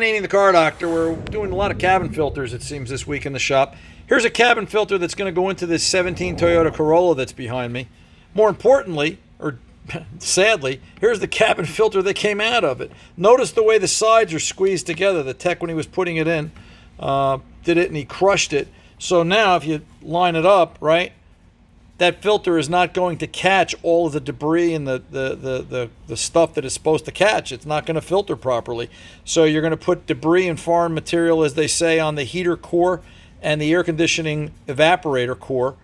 Ananian, the car doctor. We're doing a lot of cabin filters, it seems, this week in the shop. Here's a cabin filter that's going to go into this 17 Toyota Corolla that's behind me. More importantly, or sadly, here's the cabin filter that came out of it. Notice the way the sides are squeezed together. The tech, when he was putting it in, did it and he crushed it. So now if you line it up, right, that filter is not going to catch all of the debris and the stuff that it's supposed to catch. It's not going to filter properly. So you're going to put debris and foreign material, as they say, on the heater core and the air conditioning evaporator core,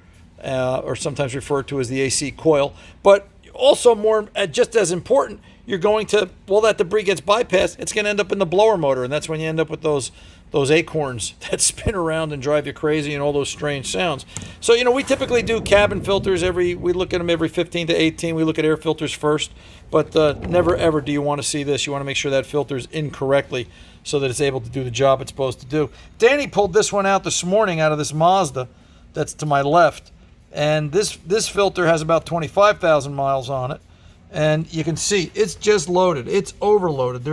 or sometimes referred to as the AC coil. But also more, just as important, you're going to, well, that debris gets bypassed, it's going to end up in the blower motor, and that's when you end up with those acorns that spin around and drive you crazy and all those strange sounds. So, we typically do cabin filters we look at them every 15 to 18. We look at air filters first, but never ever do you want to see this. You want to make sure that filter's in correctly so that it's able to do the job it's supposed to do. Danny pulled this one out this morning out of this Mazda that's to my left, and this filter has about 25,000 miles on it, and you can see it's just loaded. It's overloaded.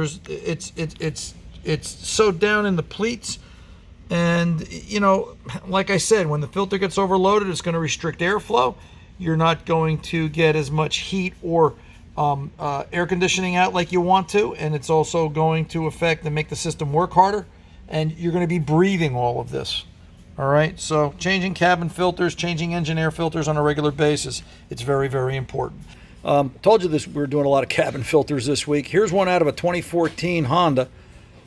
It's so down in the pleats, and like I said, when the filter gets overloaded, it's going to restrict airflow. You're not going to get as much heat or air conditioning out like you want to, and it's also going to affect and make the system work harder, and you're going to be breathing all of this. All right, so changing cabin filters, changing engine air filters on a regular basis, it's very, very important. Told you this, we're doing a lot of cabin filters this week. Here's one out of a 2014 Honda.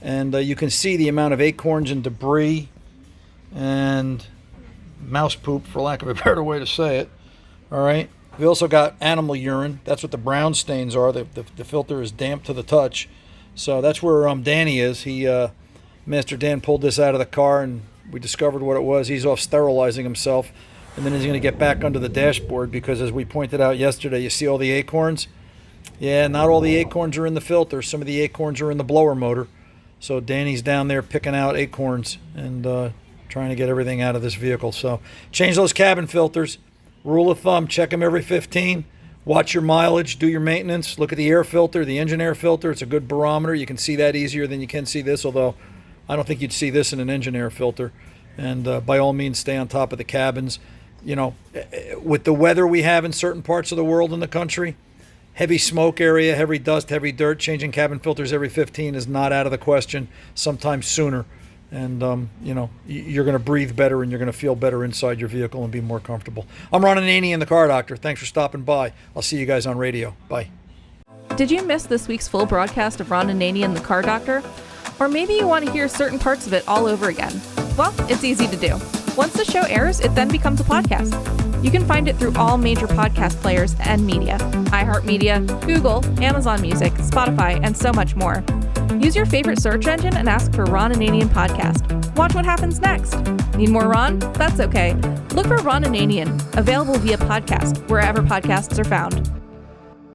And you can see the amount of acorns and debris and mouse poop, for lack of a better way to say it. All right. We also got animal urine. That's what the brown stains are. The filter is damp to the touch. So that's where Danny is. Master Dan pulled this out of the car, and we discovered what it was. He's off sterilizing himself, and then he's going to get back under the dashboard because, as we pointed out yesterday, you see all the acorns? Yeah, not all the acorns are in the filter. Some of the acorns are in the blower motor. So Danny's down there picking out acorns and trying to get everything out of this vehicle. So change those cabin filters. Rule of thumb, check them every 15. Watch your mileage, do your maintenance. Look at the air filter, the engine air filter. It's a good barometer. You can see that easier than you can see this, although I don't think you'd see this in an engine air filter. And by all means, stay on top of the cabins. With the weather we have in certain parts of the world and the country, heavy smoke area, heavy dust, heavy dirt, changing cabin filters every 15 is not out of the question, sometimes sooner. And, you're going to breathe better and you're going to feel better inside your vehicle and be more comfortable. I'm Ron Ananian, the car doctor. Thanks for stopping by. I'll see you guys on radio. Bye. Did you miss this week's full broadcast of Ron Ananian, the car doctor? Or maybe you want to hear certain parts of it all over again. Well, it's easy to do. Once the show airs, it then becomes a podcast. You can find it through all major podcast players and media: iHeartMedia, Google, Amazon Music, Spotify, and so much more. Use your favorite search engine and ask for Ron Ananian Podcast. Watch what happens next. Need more Ron? That's okay. Look for Ron Ananian, available via podcast, wherever podcasts are found.